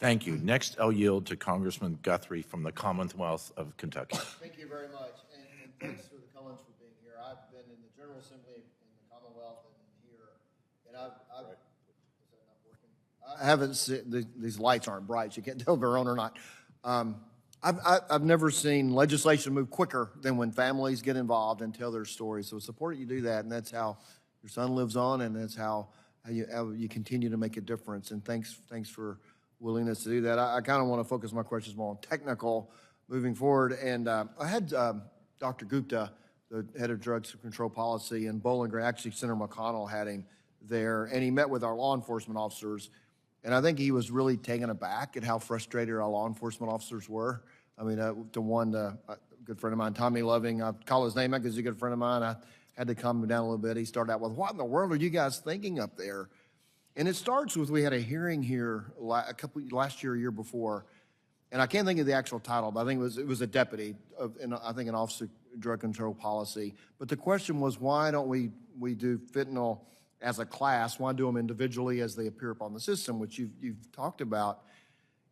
Thank you. Next, I'll yield to Congressman Guthrie from the Commonwealth of Kentucky. Thank you very much, and thanks for the Collins for being here. I've been in the General Assembly in the Commonwealth and here, and is that not working? I haven't seen, these lights aren't bright, so you can't tell if they're on or not. I've never seen legislation move quicker than when families get involved and tell their stories. So support you do that, and that's how your son lives on, and that's how you continue to make a difference. And thanks for willingness to do that. I kind of want to focus my questions more on technical moving forward. And I had Dr. Gupta, the head of drugs control policy, in Bowling Green. Actually, Senator McConnell had him there, and he met with our law enforcement officers. And I think he was really taken aback at how frustrated our law enforcement officers were. I mean, a good friend of mine, Tommy Loving, I call his name out because he's a good friend of mine. I had to calm him down a little bit. He started out with, "What in the world are you guys thinking up there?" And it starts with, we had a hearing here last year, a year before, and I can't think of the actual title, but I think it was a deputy of, I think, an officer of drug control policy. But the question was, why don't we do fentanyl as a class? Why do them individually as they appear upon the system, which you've talked about?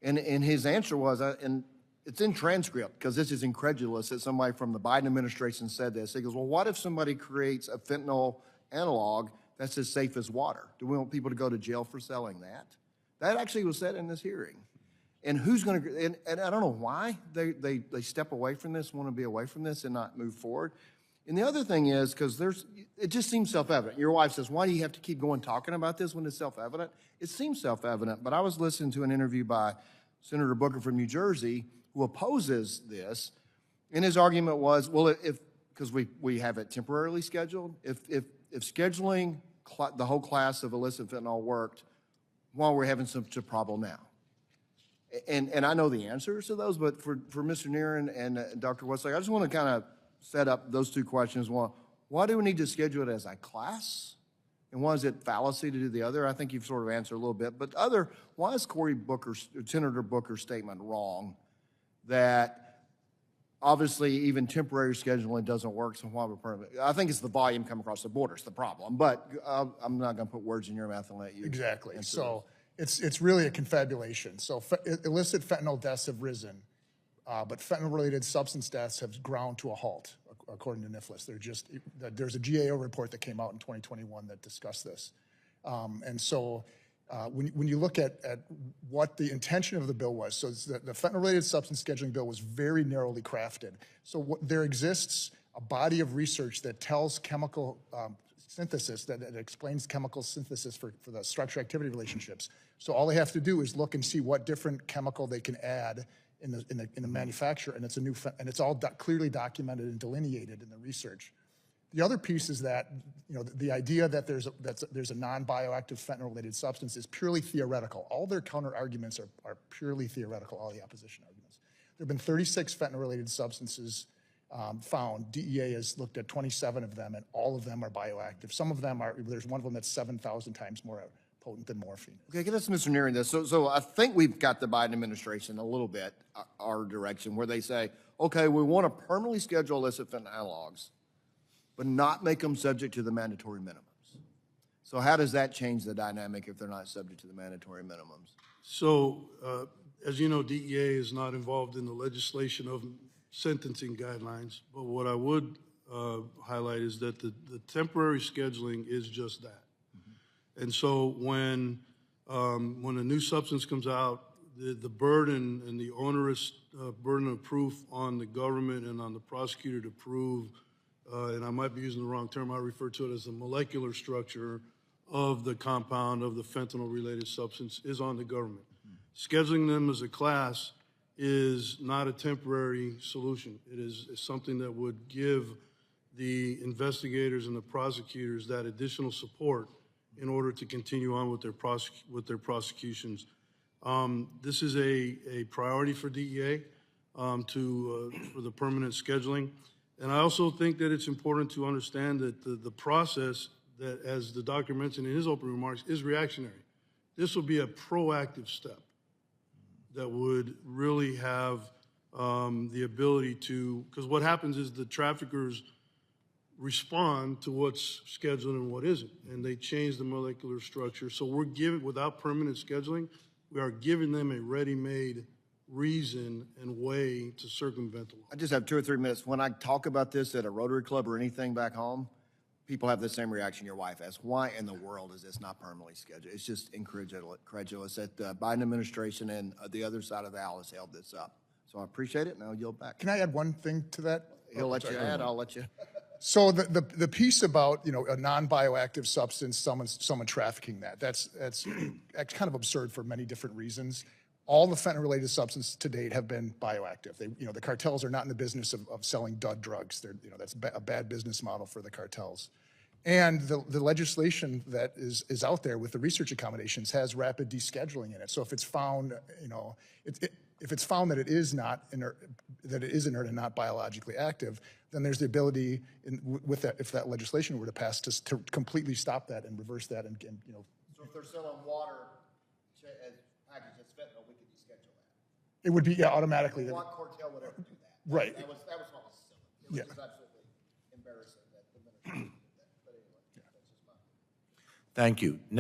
And his answer was, and it's in transcript because this is incredulous that somebody from the Biden administration said this. He goes, "Well, what if somebody creates a fentanyl analog that's as safe as water? Do we want people to go to jail for selling that?" That actually was said in this hearing. And who's going to, and I don't know why they step away from this, want to be away from this and not move forward. And the other thing is, because it just seems self-evident. Your wife says, "Why do you have to keep going talking about this when it's self-evident?" It seems self-evident, but I was listening to an interview by Senator Booker from New Jersey who opposes this, and his argument was, well, because we have it temporarily scheduled, if scheduling the whole class of illicit fentanyl worked, why we're having such a problem now? And I know the answers to those, but for Mr. Neeren and Dr. Westlake, I just want to kind of set up those two questions. One, why do we need to schedule it as a class? And why is it fallacy to do the other? I think you've sort of answered a little bit. But why is Senator Booker's statement wrong that obviously even temporary scheduling doesn't work, so why would permanent? I think it's the volume coming across the border is the problem. But I'm not going to put words in your mouth and let you. Exactly. So it's really a confabulation. So illicit fentanyl deaths have risen, but fentanyl-related substance deaths have ground to a halt, according to NIFLS. There's a GAO report that came out in 2021 that discussed this. And so when you look at what the intention of the bill was, so the fentanyl-related substance scheduling bill was very narrowly crafted. So there exists a body of research that tells chemical synthesis, that explains chemical synthesis for the structure-activity relationships. So all they have to do is look and see what different chemical they can add in the manufacture, and it's all clearly documented and delineated in the research. The other piece is that the idea that there's a non-bioactive fentanyl-related substance is purely theoretical. All their counter arguments are purely theoretical. All the opposition arguments. There have been 36 fentanyl-related substances found. DEA has looked at 27 of them, and all of them are bioactive. Some of them are. There's one of them that's 7,000 times more potent than morphine. Okay, get us Mr. Neeren this. So I think we've got the Biden administration a little bit our direction, where they say, okay, we want to permanently schedule illicit fentanyl analogs, but not make them subject to the mandatory minimums. So how does that change the dynamic if they're not subject to the mandatory minimums? So, as you know, DEA is not involved in the legislation of sentencing guidelines, but what I would highlight is that the temporary scheduling is just that. And so when a new substance comes out, the burden and the onerous burden of proof on the government and on the prosecutor to prove, and I might be using the wrong term, I refer to it as the molecular structure of the compound of the fentanyl-related substance, is on the government. Scheduling them as a class is not a temporary solution. It is something that would give the investigators and the prosecutors that additional support in order to continue on with their prosecutions. This is a priority for DEA for the permanent scheduling. And I also think that it's important to understand that the process that, as the doctor mentioned in his opening remarks, is reactionary. This will be a proactive step that would really have the ability to, because what happens is the traffickers respond to what's scheduled and what isn't, and they change the molecular structure. So we're giving, without permanent scheduling, we are giving them a ready-made reason and way to circumvent the law. I just have 2 or 3 minutes. When I talk about this at a Rotary Club or anything back home, people have the same reaction your wife has. Why in the world is this not permanently scheduled? It's just incredulous that the Biden administration and the other side of the aisle has held this up. So I appreciate it, and I'll yield back. Can I add one thing to that? He'll let you add, I'll let you. So the piece about, you know, a non-bioactive substance, someone trafficking that's kind of absurd for many different reasons. All the fentanyl-related substances to date have been bioactive. They, you know, the cartels are not in the business of selling dud drugs. They're, you know, that's a bad business model for the cartels. And the legislation that is out there with the research accommodations has rapid descheduling in it. So if it's found, you know, if it's found that it is not inert, and not biologically active, then there's the ability with that, if that legislation were to pass, to completely stop that and reverse that and you know. So if they're selling water as packaged as fentanyl, we could deschedule that. It would be, yeah, automatically. What cartel would ever do that? Right. That was what was silly. It was Yeah. just absolutely embarrassing that the minister did that. But anyway, that's just my. Thank you. Next